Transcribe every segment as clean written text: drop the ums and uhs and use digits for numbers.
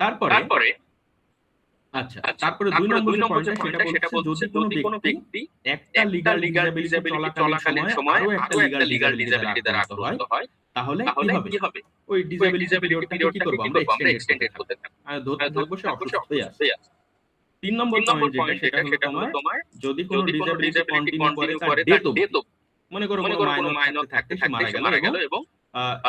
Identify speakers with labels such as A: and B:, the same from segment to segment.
A: তারপরে
B: আচ্ছা, তারপরে ২ নম্বর যে পয়েন্টটা সেটা বলছে যদি কোনো ব্যক্তি একটা লিগ্যাল ডিসেবিলিটি চলাকালীন সময় আরো একটা লিগ্যাল ডিসেবিলিটি দ্বারা আক্রান্ত হয়, তাহলে কি হবে? ওই ডিসেবিলিটি পিরিয়ডটাকে কি করব আমরা এক্সটেন্ডেড করতে থাকবো। ধরতে থাকবো সে অসুস্থই আছে। ৩ নম্বর পয়েন্ট যেটা সেটা হলো তোমার যদি কোনো ডিসেবিলিটি কন্টিনিউ করে তার ডেথ অবধি, মনে করো কোনো মাইনর থাকতে সে মারা গেল এবং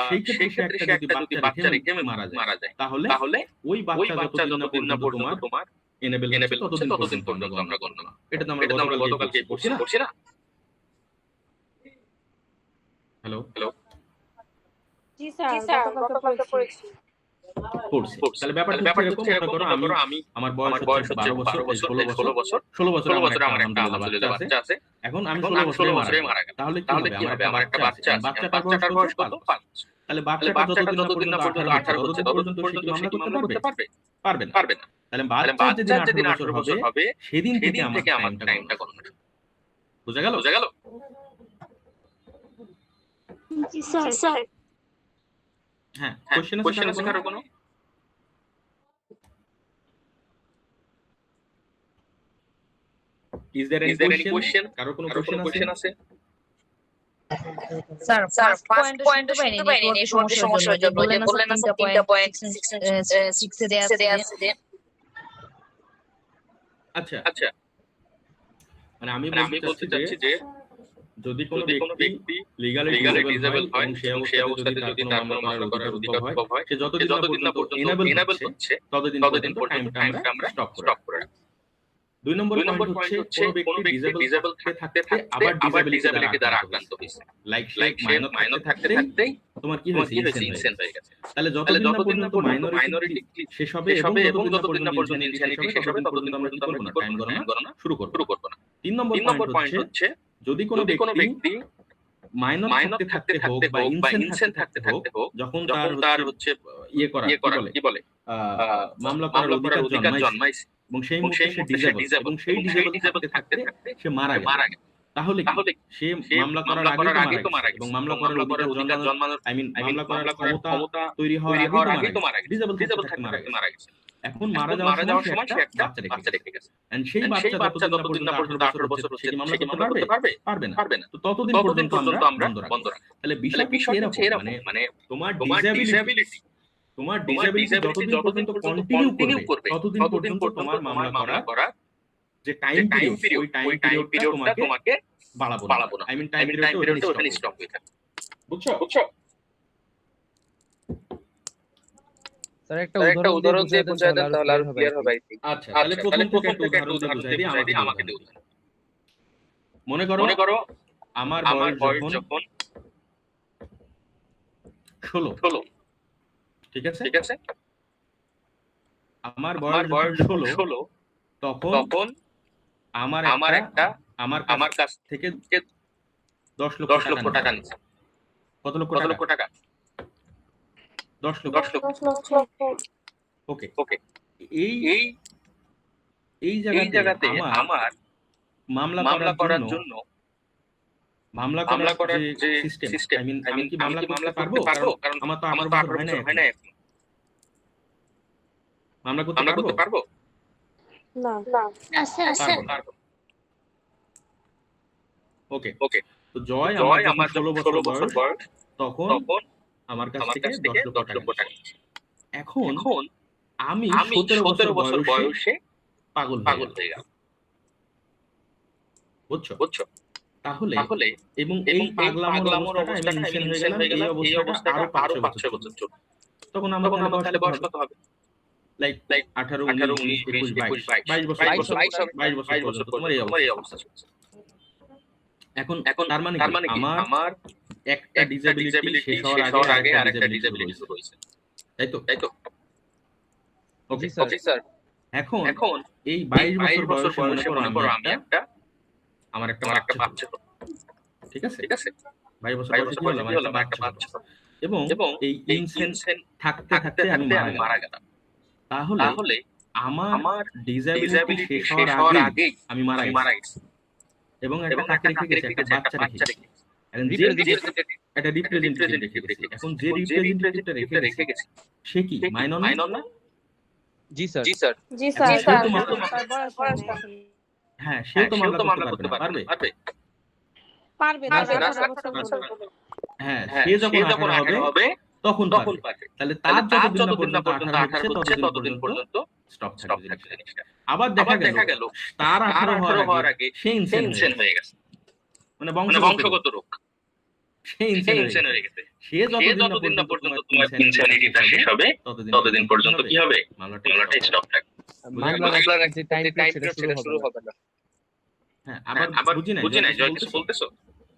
B: সেই ক্ষেত্রে সে একটা যদি বাচ্চা রেখে মারা যায়, তাহলে ওই বাচ্চা যতদিন না পর্যন্ত তোমার এনেবল হচ্ছে ততদিন পর্যন্ত আমরা গণ্য না। এটা তো আমরা গতকালকে পড়ছি না? হ্যালো
C: জি স্যার, গতকালকে পড়েছি।
B: তাহলে ব্যাপারটা হচ্ছে এরকম, মনে করো আমি আমার বয়স হচ্ছে 12 বছর 16 বছর আমার একটা আলহামদুলিল্লাহ বাচ্চা আছে। এখন আমি 16 বছরে মারা গেলাম। তাহলে কি হবে? আমার একটা বাচ্চা আছে। বাচ্চাটার বয়স কত? 5 বছর। তাহলে বাচ্চাটা যতদিন না পর্যন্ত 18 হচ্ছে ততদিন পর্যন্ত সে কি মামলা করতে পারবে? পারবে না। তাহলে বাচ্চার যেদিন 18 বছর হবে সেদিন থেকে আমার টাইমটা গণনা শুরু। বুঝা গেল?
C: জি স্যার।
B: হ্যাঁ, কোশ্চেন আছে কারো কোনো? Is there any question? কারো কোনো কোশ্চেন আছে?
D: স্যার ফার্স্ট পয়েন্ট শুনতে পাইনি এই সমস্যার জন্য যে বললেন না স্যার 3টা পয়েন্ট 6 এ দেয়া আছে।
B: আচ্ছা মানে আমি বলতে চাচ্ছি যে যদি কোনো ব্যক্তি লিগ্যালি ডিসেবল হয় এবং সেই অবস্থাতে যদি তার কোনো মামলা করার অধিকার হয় সে যতদিন না পর্যন্ত এনেবল হচ্ছে ততদিন পর্যন্ত টাইমটা আমরা স্টপ করে রাখি। ২ নম্বর পয়েন্ট হচ্ছে কোনো ব্যক্তি ডিসেবল থাকতে আবার ডিসেবিলিটি দ্বারা আক্রান্ত হয়েছে, লাইক মাইনর থাকতেই তোমার কি হয়েছে ইনসেন্ট হয়ে গেছে। তাহলে যতদিন না পর্যন্ত মাইনরিটি শেষ হবে এবং যতদিন না পর্যন্ত ইনসেনিটি শেষ হবে ততদিন আমরা কি করব না, টাইম গণনা শুরু করব না। ৩ নম্বর পয়েন্ট হচ্ছে যদি কোনো ব্যক্তি মাইনর থাকতে হোক বা ইনসেন্ট থাকতে হোক যখন তার হচ্ছে ইয়ে করা কি বলে মামলা করার অধিকার জন্মাইছে এবং সেই মুহূর্তে সে ডিসেবল এবং সেই ডিসেবল থাকতে সে মারা গেল, তাহলে সে মামলা করার আগে তো মারা গেছে এবং মামলা করার অধিকার জন্মানোর মামলা করার ক্ষমতা তৈরি হওয়ার আগে তো মারা গেছে, ডিসেবল থাকতে মারা গেছে। এখন মারা যাওয়ার সময় সে একটা বাচ্চা রেখে গেছে এন্ড সেই বাচ্চা যতদিন না পর্যন্ত 18 বছর হচ্ছে সে কি মামলা করতে পারবে না। তো ততদিন পর্যন্ত আমরা বন্ধ রাখব। তাহলে বিষয় হচ্ছে এরকম, মানে তোমার ডিসেবিলিটি যতদিন পর্যন্ত কন্টিনিউ করবে ততদিন পর্যন্ত তোমার মামলা করার যে টাইম পিরিয়ড ওই টাইম পিরিয়ডটা তোমাকে বাড়াবো না। আই মিন টাইম পিরিয়ডটা ওখানে স্টপ হয়ে থাকে। বুঝছো?
E: স্যার একটা উদাহরণ দিয়ে বুঝায় দেন তাহলে আরো ক্লিয়ার হবে।
B: আচ্ছা, তাহলে প্রথম থেকে একটা উদাহরণ দিয়ে বুঝাই দিই, আমাকে দিও। মনে করো আমার বয়স যখন 16, ঠিক আছে? আমার বয়স 16 তখন আমার কাছ থেকে 10 লক্ষ টাকা নিচ্ছে। কত লক্ষ টাকা? 10 লক্ষ। ওকে। এই জায়গাতে আমার মামলা করার জন্য মামলা করার যে সিস্টেম, আমি কি মামলা করতে পারবো? কারণ আমার তো 18 বছর হয় না এখন। মামলা করতে পারবো?
C: না স্যার।
B: ওকে। তো জয় আমার 16 বছর বয়স তখন আমার কাছ থেকে 10 লক্ষ টাকা নিচ্ছে। এখন আমি 17 বছর বয়সে পাগল হয়ে গেলাম। বুঝছো? তাহলে এবং এই পাগলামোর অবস্থাটা আমি ইনসেন হয়ে গেলাম, এই অবস্থাটা আরো 5-6 বছর চলবে। তখন আমার তাহলে বয়স কত হবে? লাইক 18 19 20 21 22 বছর তোমার এই অবস্থা চলছে। এখন তার মানে আমার একটা ডিসেবিলিটি শেষ হওয়ার আগে আরেকটা ডিসেবিলিটি শুরু হয়েছে, তাই তো? Okay sir. এখন এই 22 বছর বয়সে মনে করো আমি আমার একটা বাচ্চা হলো, ঠিক আছে? 22 বছর বয়সে কি হলো? আমার একটা বাচ্চা হলো এবং এই ইনসেন্ট থাকতে আমি মারা গেলাম। তাহলে আমার ডিসেবিলিটি শেষ হওয়ার আগেই আমি মারা গেছি এবং একটা কাকে রেখে গেছি? একটা বাচ্চা রেখে গেছি। একটা রিপ্রেজেন্টেটিভ রেখে গেছি। এখন যে রিপ্রেজেন্টেটিভটা রেখে গেছি সে কি মাইনর না?
E: জি স্যার
C: জি স্যার
B: সেও তো
C: তার বয়স হয় না এখন।
B: হ্যাঁ, সেও তো মামলা করতে পারবে না।
C: পারবে
E: না,
C: তার
E: স্যার।
C: 18 বছর হলো।
B: হ্যাঁ, সে যখন 18 হবে তখন পারবে। তাহলে তার যতদিন না পর্যন্ত 18 হচ্ছে ততদিন পর্যন্ত স্টপ থাকবে জিনিসটা। আবার দেখা গেল তার 18 হওয়ার আগে সে ইনসেন হয়ে গেছে। মানে বংশগত রোগ। সে ইনসেন হয়ে গেছে। সে যতদিন না পর্যন্ত তোমার ইনসেনিটিটা শেষ হবে ততদিন পর্যন্ত কি হবে? মামলাটা স্টপ থাকবে।
E: মামলার যে টাইম পিরিয়ড সেটা শুরু হবে না।
B: হ্যাঁ, আবার বুঝি নাই জয় কিছু বলতেছো?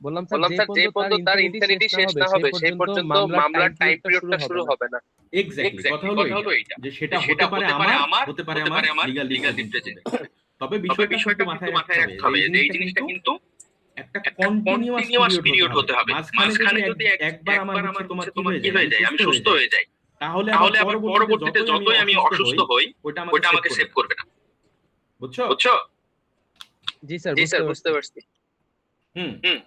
E: বললাম স্যার যে পর্যন্ত তার ইনফিনিটি শেষ না হবে সেই পর্যন্ত মামলার টাইম পিরিয়ডটা শুরু হবে না।
B: এক্স্যাক্টলি কথা হলো এইটা যে সেটা হতে পারে আমার হতে পারে আমার লিগ্যাল রিপ্রেজেন্টেটিভ। তবে বিষয়টা কিন্তু মাথায় রাখতে হবে যে এই জিনিসটা কিন্তু একটা কন্টিনিউয়াস পিরিয়ড হতে হবে। মাঝখানে যদি একবার আমার তোমার কি হয়ে যায়, আমি সুস্থ হয়ে যাই, তাহলে আবার পরবর্তীতে যতই আমি অসুস্থ হই ওটা আমাকে সেভ করবে না। বুঝছো?
E: জি স্যার বুঝতে পারছি।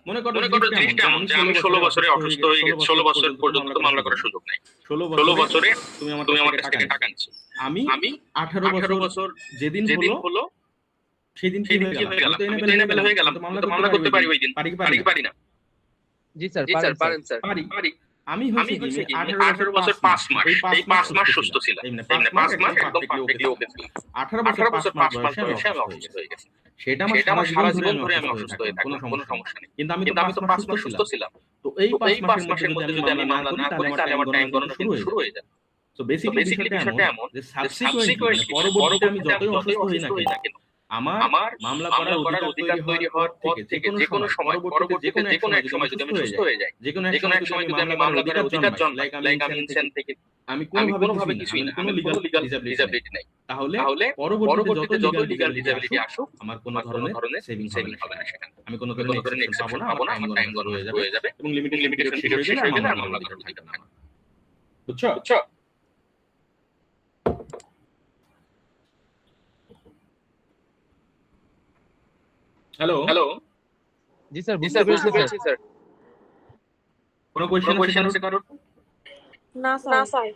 B: মনে করো জিনিসটা এমন যে আমি 16 বছরে অসুস্থ হয়ে গেছি, 16 বছর পর্যন্ত মামলা করার সুযোগ নাই। 16 বছরে তুমি আমার কাছ থেকে টাকা নিচ্ছ। আমি 18 বছর যেদিন হলো সেদিন কি হয়ে গেল? আমি তো এনাবেল হয়ে গেলাম। তো মামলা করতে পারি ওই দিন। পারি না?
E: জি স্যার পারেন স্যার।
B: পারি। আমি হইছে কি 18 বছর 5 মাস। এই 5 মাস সুস্থ ছিলাম। এমনি 5 মাস একদম পারফেক্টলি ওকে ছিলাম। 18 বছর 5 মাস বয়সে আমি অসুস্থ হয়ে গেছি। সেটা আমার সারা জীবন ধরে আমি অসুস্থ হয়ে থাকলাম, কোনো সমস্যা নেই। কিন্তু আমি তো 5 মাস সুস্থ ছিলাম। তো এই 5 মাসের মধ্যে যদি আমি মামলা না করি তাহলে আমার টাইম গণনা কিন্তু শুরু হয়ে যাবে। তো বেসিক্যালি বিষয়টা এমন যে সাবসিকুয়েন্টলি পরবর্তীতে আমি যতই অসুস্থ হই না কেন আমার মামলা করার অধিকার তৈরি হওয়ার পর থেকে যেকোনো সময় পরবর্তীতে যেকোনো এক সময় যদি আমি সুস্থ হয়ে যাই, যেকোনো এক সময় যদি আমি মামলা করার অধিকার জন্মাই, লাইক আমি ইনসেন থেকে আমি কোনোভাবে কিছুই না, আমি কোনো লিগ্যাল ডিসএবিলিটি নাই, তাহলে পরবর্তীতে যত লিগ্যাল ডিসএবিলিটি আসুক আমার কোনো ধরনের সেভিং হবে না সেখানে। আমি কোনো ধরনের এক্সেপশন পাবো না, আমার টাইম গণনা শুরু হয়ে যাবে এবং লিমিটেশন পিরিয়ড শেষ হয়ে গেলে আর মামলা করতে থাকবে না। বুঝছো? হ্যালো
E: জি স্যার বুঝতে পেরেছি স্যার।
B: কোনো কোশ্চেন আছে কারোর?
C: না স্যার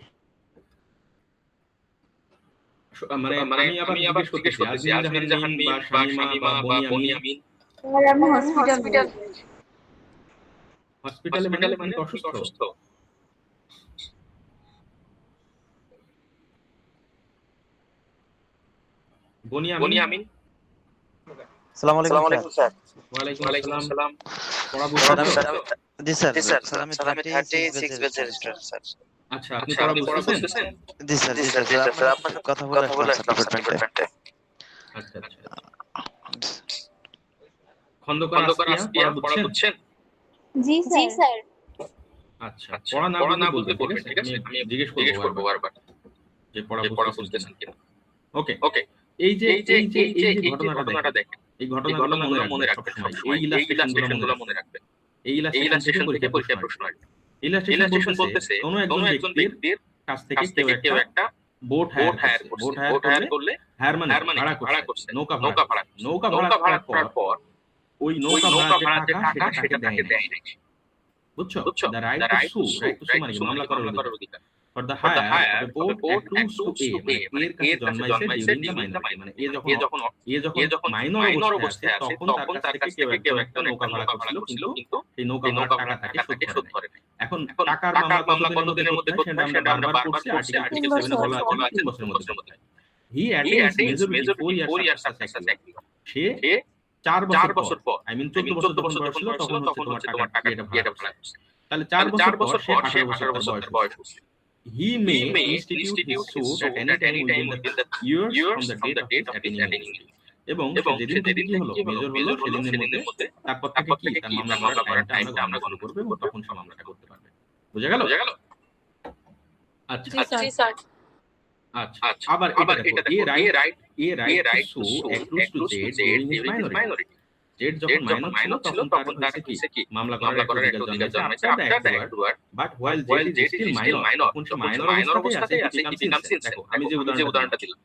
B: মানে আমি আবার জিজ্ঞেস করতেছি আজমির জাহান মিম বা শামিমা বা বনিয়ামিন
C: আমি
B: হসপিটালে মানে অসুস্থ? বনিয়ামিন
A: আসসালামু আলাইকুম স্যার।
B: ওয়ালাইকুম আসসালাম। পড়া
A: স্যার
B: বুঝছো?
A: জি স্যার আমি 36 বেজের স্টুডেন্ট স্যার।
B: আচ্ছা, আপনি পড়া বুঝতেছেন?
A: জি স্যার আপনার সাথে কথা বলে আসলাম স্যার ডিপার্টমেন্টে।
B: আচ্ছা। খন্দকার আসপিয়া পড়া বুঝছেন?
C: জি স্যার
B: আচ্ছা, পড়া না বলতে বলবেন, ঠিক আছে? আমি জিজ্ঞেস করব বারবার যে পড়া বুঝতেছেন কিনা। ওকে। এই যে ঘটনাটা দেখেন, এই ঘটনাগুলো মনে রাখবেন সবসময়। এই ইলাস্ট্রেশনগুলো মনে রাখবেন। এই ইলাস্ট্রেশন থেকে পরীক্ষায় প্রশ্ন আসবে। ইলাস্ট্রেশন বলতেছে কোনো একজন ব্যক্তির কাছ থেকে কেউ একটা বোট হায়ার করলে হায়ার মানে ভাড়া করছে, নৌকা ভাড়া করার পর ওই নৌকা ভাড়ার যে টাকা সেটা তাকে দেয় নাই। বুঝছো? The right to sue মানে কি? মামলা করার অধিকার। For the hire of a boat accrues to A, মানে এর কাছে জন্মাইছে during the minority, মানে এ যখন মাইনর অবস্থায় আছে তখন তার কাছ থেকে কেউ একটা নৌকা ভাড়া করছিল, কিন্তু এই নৌকা ভাড়ার টাকা তাকে শোধ করে নাই। এখন টাকার মামলা কতদিনের মধ্যে করতে হয় সেটা আমরা বারবার পড়ছি, আর্টিকেল 7 এ বলা আছে 3 বছরের মধ্যে করতে হয়। He attains majority 4 years after such act. সে 4 বছর পর, I mean 14 বছর যখন বয়স ছিল তখন হচ্ছে তোমার টাকা এটা ভাড়া করছে। তাহলে 4 বছর পর সে 18 বছর তার বয়স হচ্ছে। He may institute his suit at any time within the years from the date of his attaining it. এবং যেদিন থেকে কি হলো মেজর হলো সেদিনের মধ্যে তারপর থেকে কি তার মামলা করার টাইমটা আমরা শুরু করব এবং তখন সে মামলাটা করতে পারবে। বুঝা গেল? আচ্ছা। আবার এটা দেখো, a right to sue accrues to Z during his minority. Z যখন মাইনর ছিল তখন তার হচ্ছে কি মামলা করার অধিকার জন্মাইছে after the act, but while Z is still minor, তখন সে মাইনর অবস্থাতেই আছে, কি বিকামস ইনসেন। দেখো আমি যে উদাহরণটা দিলাম,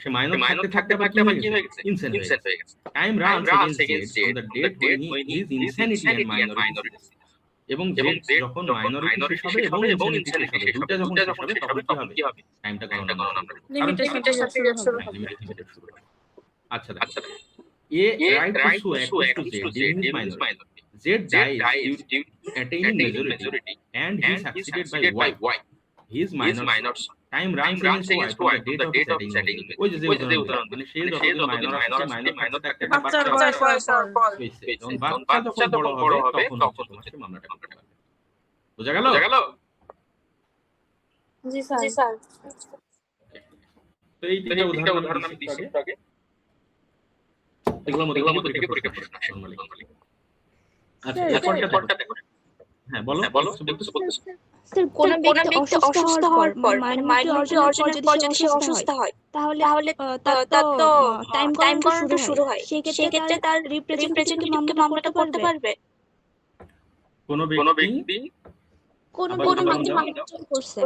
B: সে মাইনর থাকতে আবার কি হয়ে গেছে? ইনসেন হয়ে গেছে। Time runs against Z on the date when he is insanity and minority, এবং জেড যখন মাইনরিটি শেষ হবে এবং ইনসেনিটি শেষ হবে, দুইটা যখন শেষ হবে তখন কি হবে, টাইমটা গণনা আমরা করব। কারণ
C: লিমিটেশনটা শুরু হবে।
B: লিমিটেড শুরু হবে। আচ্ছা দেখো, a right to access to Z in his minority, Z dies due attaining majority and he is succeeded by y, his minor son. Time runs against y from the date of setting in. ওই যে উদাহরণ, মানে সে যখন minor একটা
C: বাচ্চার
B: বাচ্চা
C: বয়স
B: হয়েছে, যখন বাচ্চা যখন বড় হবে তখন তোমাকে মামলাটা করতে পারবে। বুঝা গেল?
C: জি স্যার।
B: তো এই তিনটা উদাহরণ আমি দিচ্ছি আগে, এগুলোর মধ্যে পরীক্ষা প্রশ্ন আসে normally। আচ্ছা, এরপরটা দেখো। হ্যাঁ বলো বলতেছো।
F: স্যার কোন ব্যক্তি অসুস্থ হওয়ার পর মাইনরিটি অর্জনের পর যদি সে অসুস্থ হয় তাহলে তার তো টাইম গণনা শুরু হয়, সেক্ষেত্রে তার রিপ্রেজেন্টেটিভকে মামলাটা করতে পারবে।
B: কোন ব্যক্তি
F: কোন ব্যক্তি মামলা করছে,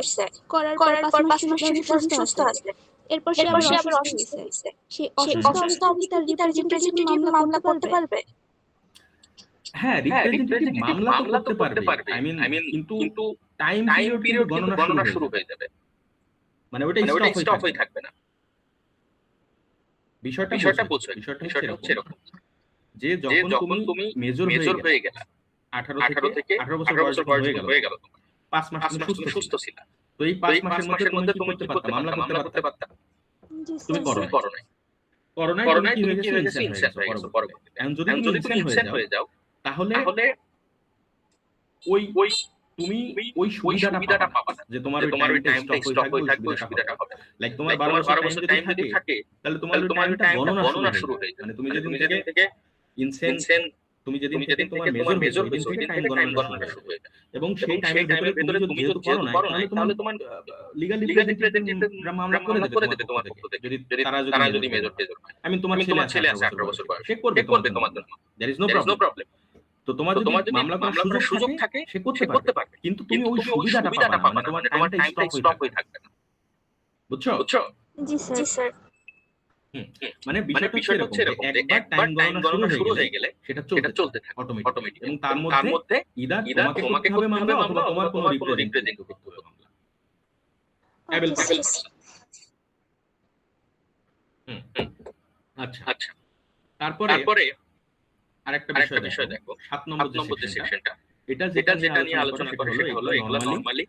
F: করার পর 5 মাস সুস্থ আছে, এরপর সে আবার অসুস্থ হয়েছে, সে অসুস্থ অবস্থায় তার রিপ্রেজেন্টেটিভ মামলা করতে পারবে।
B: হ্যাঁ, রিপ্রেজেন্টেটিভ মামলা তো করতে পারবে, আই মিন কিন্তু টাইম পিরিয়ড গণনা শুরু হয়ে যাবে, মানে ওটা স্টপ হয়ে থাকবে না। বিষয়টা বুঝছো, বিষয়টা হচ্ছে এরকম যে যখন তুমি মেজর হয়ে গেলা, 18 থেকে 18 বছর বয়স হয়ে গেল, 5 মাস তুমি সুস্থ ছিলা, তো এই 5 মাসের মধ্যে তুমি কি করতে পারতা? মামলা করতে পারতা? তুমি করো নাই, তুমি কি হয়ে গেছে? ইনসেন্ট হয়ে গেছে পরবর্তীতে। এখন যদি তুমি ইনসেন্ট হয়ে যাও তাহলে তুমি ওই সুবিধাটা পাবা না, যে তোমার ওই টাইমটা স্টপ হয়ে থাকবে, ওই সুবিধাটা হবে। লাইক তোমার 12 বছর টাইম যদি থাকে তাহলে তোমার টাইমটা গণনা শুরু হয়ে যাবে, মানে তুমি যেদিন থেকে ইনসেন্ট তুমি যেদিন থেকে তোমার মেজর হয়েছে ওই দিন থেকে টাইম গণনা শুরু হয়ে যাবে। এবং সেই টাইমের ভিতরে তুমি যদি করো না তাহলে তোমার লিগ্যালি রিপ্রেজেন্টেটিভরা মামলা করে দেবে তোমার পক্ষ থেকে, যদি তারা যদি মেজর হয়। আমি তোমার ছেলে আছে 18 বছর বয়স, সে করবে তোমার জন্য, देयर ইজ নো প্রবলেম। তো তোমার যদি মামলা করার সুযোগ থাকে সে করতে পারবে, কিন্তু তুমি ওই সুবিধাটা পাবা না, মানে তোমার টাইমটা স্টপ হয়ে থাকবে না। বুঝছো?
F: জি স্যার।
B: মানে বিষয়টা হচ্ছে এরকম, একবার টাইম গণনা শুরু হয়ে গেলে সেটা চলতে থাকে অটোমেটিক, এবং তার মধ্যে ইদার তোমাকে করতে হবে মামলা অথবা তোমার কোনো রিপ্রেজেন্টেটিভ করতে হবে মামলা। অ্যাবেল পাস। আচ্ছা, তারপরে আরেকটা বিষয় দেখো, 7 নম্বর যে সেকশনটা, এটা যেটা নিয়ে আলোচনা করা হলো এগুলো নরমালি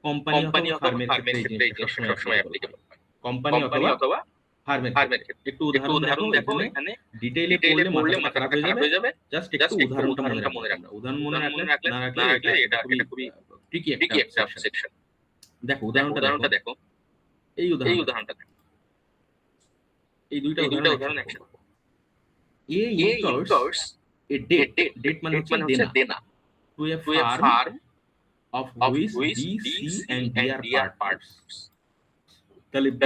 B: কোম্পানি অথবা ফার্মের ক্ষেত্রে সবসময় অ্যাপ্লিকেবল হয়। কোম্পানি অথবা ফার্মের ক্ষেত্রে। একটু উদাহরণ দেখো, এখানে ডিটেইলে পড়লে মাথা খারাপ হয়ে যাবে, জাস্ট একটু উদাহরণটা মনে রাখো। উদাহরণ মনে রাখলে এটা খুবই ট্রিকি একটা সেকশন। দেখো উদাহরণটা দেখো, এই উদাহরণটা দেখো, এই দুইটা উদাহরণ একসাথে। এ ইনকার্স a date মানে হচ্ছে দেনা to a farm of which B, C and D are parts. তাহলে B,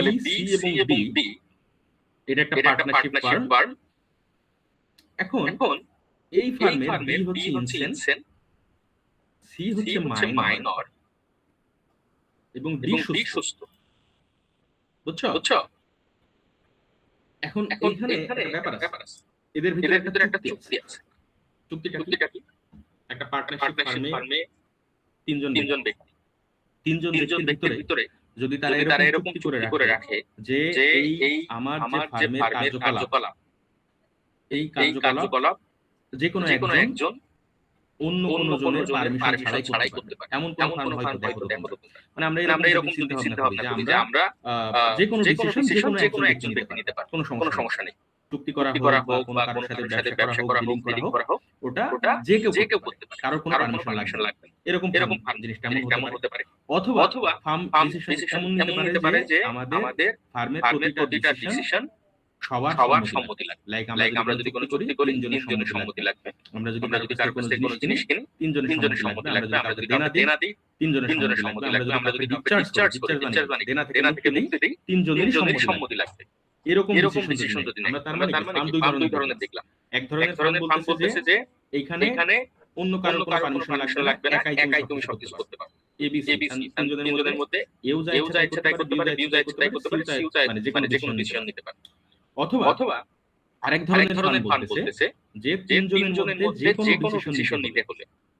B: C এবং D এটা একটা পার্টনারশিপ ফার্ম। এখন এই ফার্মের B হচ্ছে ইনসেন্ট, C হচ্ছে মাইনর এবং D সুস্থ। বুঝছো? এখন এখানে একটা ব্যাপার আছে, এদের ভিতরে একটা চুক্তি আছে। চুক্তিটা কি? একটা পার্টনারশিপ ফার্মে তিনজন ব্যক্তির ভিতরে যদি তারা এরকম কিছু করে রাখে যে এই আমার যে ফার্মের কার্যকলাপ, এই কার্যকলাপ যে কোনো একজন অন্য কোনো জনের পারমিশন ছাড়াই করতে পারে, এমন কোন ফার্ম হয়তো দেখো। মানে আমরা এরকম চিন্তা ভাবনা করি যে আমরা যে কোনো ডিসিশন যে কোনো একজন ব্যক্তি নিতে পারে, কোনো সমস্যা নেই। চুক্তি করা হোক বা কোনো কারোর সাথে ব্যবসা করা হোক, ডিলিং করা হোক, ওটা যে কেউ করতে পারে, কারোর কোনো পারমিশন লাগবে না। এরকম জিনিসটা এমন হতে পারে। অথবা ফার্ম ডিসিশন এমন নিতে পারে যে আমাদের ফার্মের প্রতিটা ডিসিশন সবার সম্মতি লাগবে। লাইক আমরা যদি কোনো চুক্তি করি তিনজনের সম্মতি লাগবে, আমরা যদি কারোর কাছ থেকে কোনো জিনিস কিনি তিনজনের সম্মতি লাগবে, আমরা যদি দেনা দিই তিনজনের সম্মতি লাগবে, আমরা যদি ডিসচার্জ করি দেনা থেকে মুক্তি দিই তিনজনের সম্মতি লাগবে। এরকম ডিসিশন যদি আমরা তার মানে ফার্ম দুই ধরনের দেখলাম। এক ধরনের ফার্ম বলতেছে যে এইখানে অন্য কারোর কোনো পারমিশন লাগবে না, একাই তুমি সবকিছু করতে পারো। এবিসি তিনজনের মধ্যে এও যা ইচ্ছা তাই করতে পারে, বিও যা ইচ্ছা তাই করতে পারে, সিও যা মানে যে কোনো ডিসিশন নিতে পারে। অথবা আরেক ধরনের ফার্ম বলতেছে যে তিনজনের মধ্যে যে কোনো ডিসিশন নিতে হলে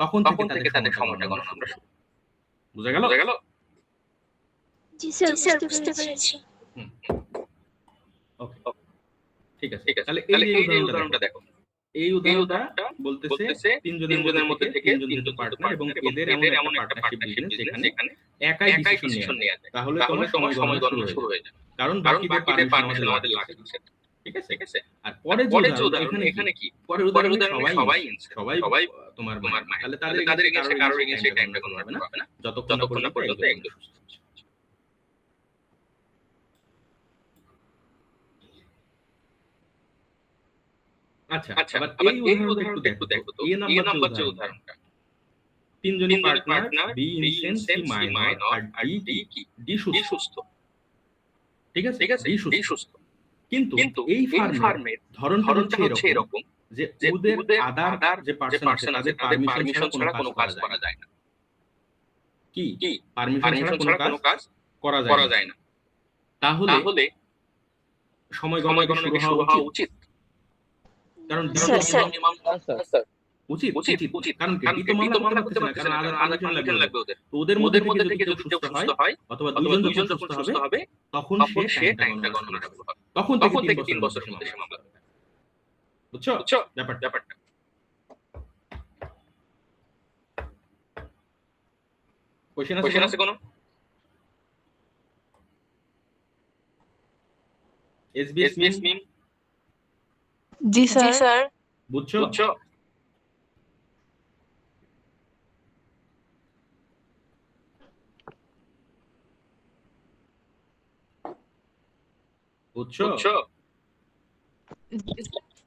B: তখন
E: তখন
B: থেকে
E: থেকে
B: তাদের
E: তাদের
B: সময়টা
E: সময়টা
B: গণনা
E: গণনা
B: শুরু।
E: শুরু।
B: বুঝা গেল?
F: জি স্যার,
C: জি স্যার,
F: বুঝতে পেরেছি।
B: ওকে, ঠিক আছে।
E: ঠিক আছে,
B: তাহলে
E: তাহলে এই যে
B: উদাহরণটা
E: উদাহরণটা
B: দেখো।
E: দেখো,
B: এই
E: এই
B: উদাহরণটা
E: উদাহরণটা
B: বলতেছে
E: বলতেছে
B: ৩
E: তিনজনের
B: জনের
E: মধ্যে
B: মধ্যে থেকে ৩ জন যেহেতু পার্টনার এবং এদের এমন একটা পার্টনারশিপ বিজনেস যেখানে একাই ডিসিশন নেওয়া যায়। তাহলে তোমার সময় গণনা শুরু হয়ে যাবে। কারণ বাকিদের পারমিশন আমাদের লাগবে না। ঠিক আছে?
E: ঠিক আছে?
B: আর পরের যে
E: পরের যে
B: উদাহরণ
E: উদাহরণ
B: এখানে কি?
E: কি?
B: পরের
E: পরের
B: উদাহরণে
E: উদাহরণে
B: সবাই
E: সবাই
B: সবাই
E: তোমার
B: তোমার
E: মায়ের।
B: তাহলে
E: তাহলে
B: তাদের
E: এগেইনস্টে
B: কারোর
E: কারোর
B: এগেইনস্টে
E: এগেইনস্টে
B: টাইমটা
E: টাইমটা
B: গণনা
E: গণনা
B: করতে
E: করতে
B: হবে না,
E: হবে না,
B: যতক্ষণ না
E: যতক্ষণ না
B: পর্যন্ত
E: পর্যন্ত
B: একজন
E: একজন
B: সুস্থ আছে। আচ্ছা,
E: আচ্ছা,
B: আবার
E: আবার
B: এই
E: এই
B: উদাহরণটা
E: উদাহরণটা
B: একটু
E: একটু
B: দেখো তো।
E: দেখো তো।
B: এ
E: এ
B: নাম্বার যে
E: নাম্বার যে
B: উদাহরণটা,
E: উদাহরণটা,
B: ৩ জনই
E: তিনজনই
B: partner,
E: partner,
B: B
E: B
B: insane, C
E: insane, C
B: minor
E: minor,
B: আর
E: আর
B: ডি
E: ডি
B: কি?
E: কি?
B: ডি
E: ডি
B: সুস্থ।
E: সুস্থ।
B: ঠিক আছে?
E: ঠিক আছে?
B: ডি
E: ডি
B: সুস্থ।
E: সুস্থ।
B: কিন্তু
E: কিন্তু
B: এই
E: এই
B: ফার্মের
E: ফার্মের
B: ধরনটা
E: ধরনটা হচ্ছে
B: এরকম
E: এরকম
B: যে
E: যে
B: ওদের
E: ওদের
B: আদার
E: আদার
B: যে
E: যে
B: পার্সন আছে
E: পার্সন আছে
B: তাদের
E: তাদের
B: পারমিশন ছাড়া কোনো কাজ
E: করা
B: করা যায় না।
E: যায় না।
B: কি?
E: কি?
B: পারমিশন ছাড়া
E: পারমিশন
B: কোনো
E: ছাড়া
B: কাজ
E: কোনো কাজ
B: করা যায়
E: করা
B: না।
E: যায় না।
B: তাহলে
E: তাহলে
B: সময় গণনা কি শুরু হওয়া উচিত? কারণ
F: স্যার, স্যার।
E: স্যার
B: উচিত
E: উচিত
B: কারণ কি
E: কারণ
B: দ্বিতীয় মামলা করতে পারতেছে না, কারণ আধার কমিশন লাগবে ওদের। তো ওদের মধ্যে থেকে যদি কেউ সুস্থ হয় অথবা দুইজন যখন সুস্থ হবে তখন সে টাইমটা গণনা শুরু হবে। তখন থেকে 3 বছরের মধ্যে সে মামলা করবে। বুঝছো ব্যাপারটা? কোশ্চেন আছে কোনো? এসবিএস মিম
C: জি
F: জি স্যার।
B: বুঝছো? বুঝছো?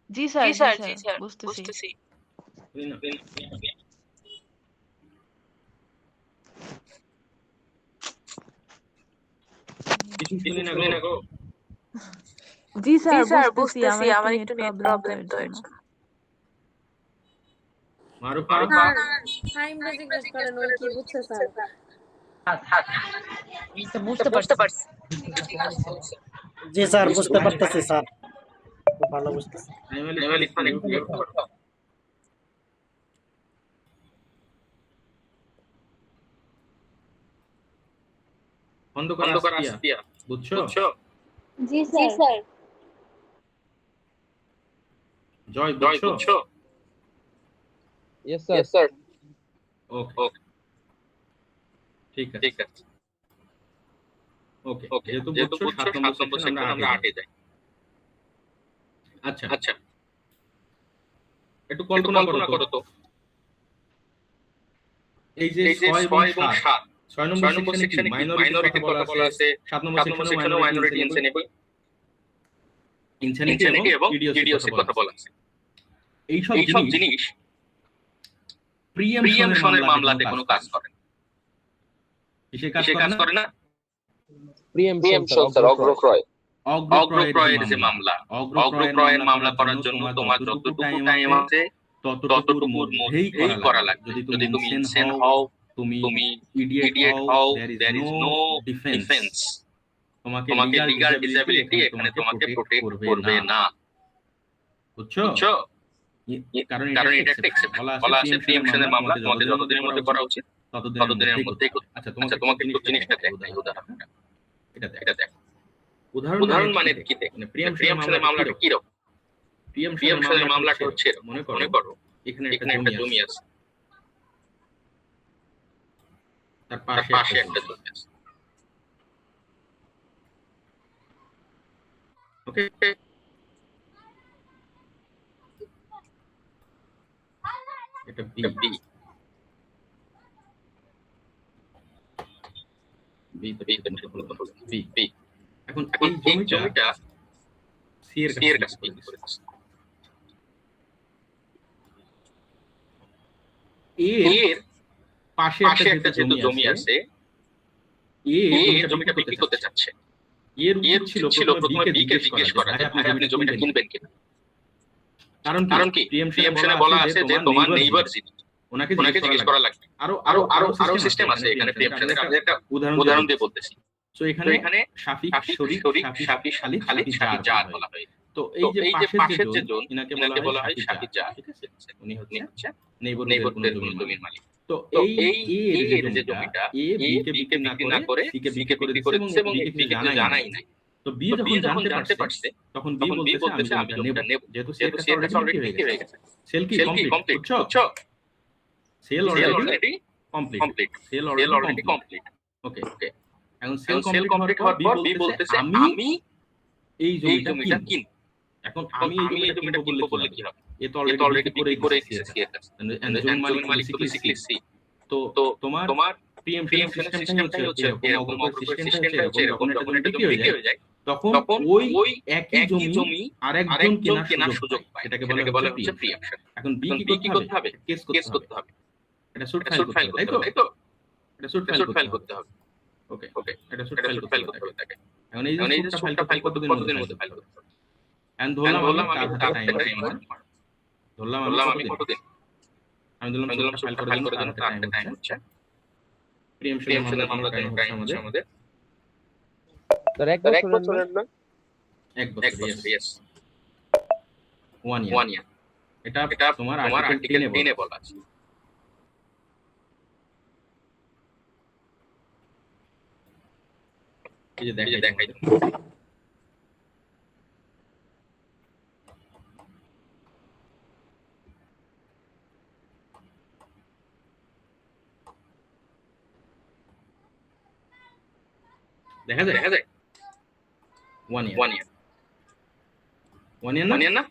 C: জি
F: জি স্যার, জি স্যার,
C: বুঝতেছি।
F: বুঝতেছি।
B: কিছু শুনি না গো।
C: জি
F: জি
C: স্যার,
F: স্যার,
C: বুঝতেছি।
F: বুঝতেছি।
C: আমার
F: আমার
C: একটু
F: একটু
C: নেট
F: নেট
C: প্রবলেম তো
F: প্রবলেম
C: এর
F: তো এর
C: জন্য।
F: জন্য।
B: মারুফা
G: টাইমটা জিজ্ঞেস করেন ওই কি বুঝছে স্যার?
D: বুঝতে
F: বুঝতে
D: পারছি।
F: পারছি।
H: জি স্যার, বুঝতে পারতেছি স্যার, খুব ভালো বুঝতেছি।
B: নাইমাল ইরফান একটু মিউট করো। খন্দকার আসফিয়া বুঝছো?
F: জি স্যার।
B: জয় বুঝছো?
E: Yes
F: yes
E: sir
F: sir.
B: Okay ঠিক আছে। ওকে যেহেতু বুঝছো 7 নম্বর সেকশন আমরা 8 এ যাই। আচ্ছা একটু কল্পনা করো তো এই যে 6 এবং 7 6 নম্বর সেকশনে কি মাইনরিটির কথা বলা আছে, 7 নম্বর সেকশনেও মাইনরিটি ইনসেনিটি এবং ইডিওসির কথা বলা আছে। এইসব জিনিস প্রিএমশনের মামলাতে কোনো কাজ করে না। কিসে কাজ করে না?
E: প্রিএমশন
F: প্রিএমশন স্যার, অগ্রক্রয়।
B: অগ্রক্রয়ের যে মামলা, অগ্রক্রয়ের মামলা করার জন্য তোমার যতটুকু টাইম আছে ততটুকুর মধ্যেই করা লাগবে। যদি তুমি ইনসেন হও, তুমি ইডিয়েট হও, দেয়ার ইজ নো ডিফেন্স। তোমাকে লিগ্যাল ডিসেবিলিটি এখানে তোমাকে প্রোটেক্ট করবে না। বুঝছো? কারণ এটা একটা এক্সেপশন। বলা আছে প্রিএমশনের মামলা তোমাদের যতদিনের মধ্যে করা উচিত ততদিনের মধ্যেই করতে। আচ্ছা তোমাকে একটু জিনিসটা দেখাই উদাহরণটা। এটা দেখো। উদাহরণ মানে কি দেখো? মানে প্রিএমশনের মামলাটা কি রকম? প্রিএমশনের মামলাটা হচ্ছে মনে করো এখানে একটা জমি আছে, তার পাশে একটা জমি আছে। ওকে, এটা বি বি। এখন এই জমিটা সি এর কাছে বিক্রি করে দিচ্ছে। এর পাশে একটা যেহেতু জমি আছে, জমিটা বিক্রি করতে চাচ্ছে। এর উচিত ছিল প্রথমে বি কে জিজ্ঞেস করা যে ভাই আপনি জমিটা কিনবেন কিনা। কারণ কি প্রিএমশনে বলা আছে যে তোমার নেইবার যিনি ওনাকে জিজ্ঞেস করা লাগবে। আরো সিস্টেম আছে এখানে প্রিএমশনের। আমি একটা উদাহরণ দিয়ে বলতেছি। সো এখানে শাফিক শরীক শাফিক খালিদ জাত বলা হয়। তো এই যে পাশের যে জন ইনাকে বলা হয় শাফিক জাত। ঠিক আছে, উনি হচ্ছে নেইবারহুডের কোন জমির মালিক। তো এই এর যে জমিটা এ বি কে বিক্রি না করে সি কে বিক্রি করে দিচ্ছে এবং বি কে জানাই নাই। তো বি যখন জানতে পারছে তখন বি বলতেছে আমি জমিটা নেব, যেহেতু সি এর কাছে অলরেডি বিক্রি হয়ে গেছে। সেল কি কমপ্লিট? বুঝছো? Sale already complete. Sale already complete. Okay এখন সেল কমপ্লিট হওয়ার পর বি বলতেছে আমি এই জমিটা কিনব। এখন আমি এই জমিটা কিনব বললে কি হবে? এ তো অলরেডি বিক্রি করে দিয়েছে সি এর কাছে। জমির মালিক তো বেসিক্যালি সি। তো তোমার প্রিএমশন সিস্টেমটাই হচ্ছে এরকম। অগ্রক্রয় সিস্টেমটাই হচ্ছে এরকম। যখন একটা জমি বিক্রি হয়ে যায় তখন ওই একই জমি আরেকজন কেনার সুযোগ পায়। সেটাকে বলা হচ্ছে প্রিএমশন। এখন বি কি করতে হবে? কেস করতে হবে। এটা সুট ফাইল করতে হবে, তাই তো? এটা সুট ফাইল করতে হবে। ওকে এটা সুট ফাইল করতে হবে তাকে। এখন এই যে সুটটা ফাইল কতদিনের মধ্যে ফাইল করতে হবে? এন্ড ধরলাম আমি তার হাতে টাইম আছে। ধরলাম আমি কতদিন? আমি ধরলাম সুটটা ফাইল করার জন্য তার হাতে টাইম হচ্ছে। প্রিএমশনের মামলার জন্য টাইম হচ্ছে আমাদের
E: স্যার এক বছরের না
B: 1 বছর, yes 1 ইয়ার। এটা তোমার আর্টিকেল 10 এ বলা আছে। এই যে দেখাই দেখা যায় 1 ইয়ার 1 ইয়ার না?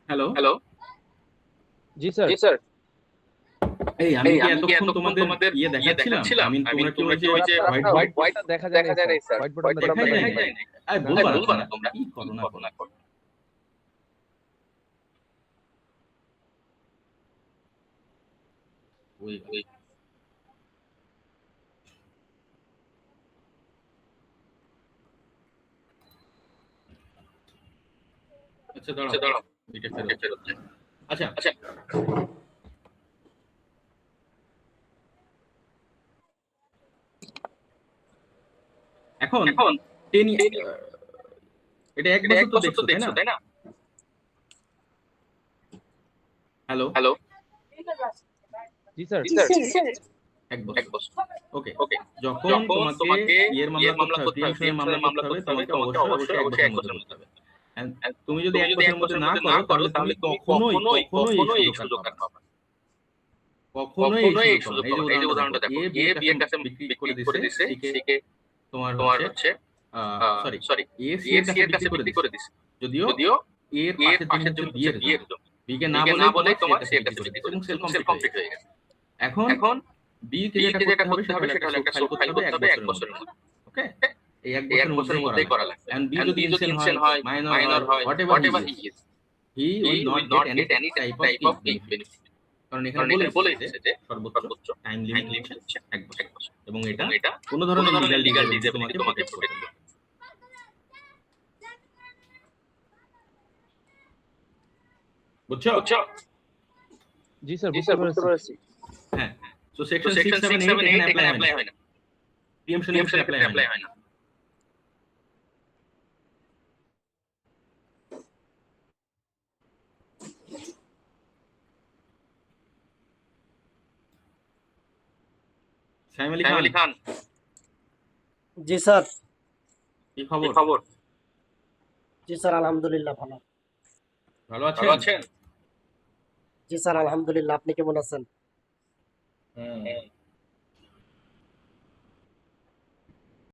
B: হ্যালো
E: জি স্যার।
B: এই আমি কি এতক্ষণ তোমাদের ইয়ে দেখাচ্ছিলাম? আমি তোমরা কি ওই যে
E: হোয়াইট দেখা যায় না স্যার। হোয়াইট বোর্ড
B: দেখা যায় না? আই বলবা না তোমরা কি করো না করো। ওই আচ্ছা দাঁড়াও এটা ফেরত দেন। আচ্ছা এখন 10 এটা 1 বছর তো দেখছো তাই না? হ্যালো
E: জি স্যার।
B: 1 বছর। ওকে যখন তোমাকে ইয়ের মামলা করতে হবে, প্রিয়াংশনের মামলা করতে হবে, তোমাকে অবশ্যই 1 বছর মধ্যে করতে হবে। তুমি যদি 1 বছরের মধ্যে না করো তাহলে তুমি কখনোই এই সুযোগ আর পাবে না। কখনোই এই সুযোগ পাবে না। এই যে উদাহরণটা দেখো, এ বিয়ের কাছে বিক্রি করে দিছে, সিকে তোমার হচ্ছে সরি এ সি এর কাছে বিক্রি করে দিছে। যদিও এ এর পাশের জমি বিয়ের জমি, বি কে না বলে তোমার সি এর কাছে বিক্রি করে দিছে, সেল কমপ্লিট হয়ে গেছে। এখন বি কে যেটা করতে হবে সেটা হলো একটা সোট ফাইল করতে হবে 1 বছরের মধ্যে। ওকে, এই 1 বছরের মধ্যেই করা লাগবে। এন্ড বি যদি ইনসেন হয়, মাইনর হয়, whatever he will not get any type of benefit. কারণ এখানে বলে দিয়েছে যে সর্বোচ্চ টাইম লিমিট হচ্ছে 1 বছর এবং এটা কোনো ধরনের লিগ্যাল ডিসেবিলিটি তোমাকে প্রোটেক্ট করবে। বুঝছো?
E: জি স্যার, বুঝতে পেরেছি।
B: হ্যাঁ, সো সেকশন 6 7 8 এখানে অ্যাপ্লাই হয় না। প্রিএমশন অ্যাপ্লাই হয় না। সাইম আলী খান,
H: জি স্যার।
B: কি খবর?
H: জি স্যার, আলহামদুলিল্লাহ
B: ভালো আছেন?
H: জি স্যার, আলহামদুলিল্লাহ। আপনি কেমন আছেন?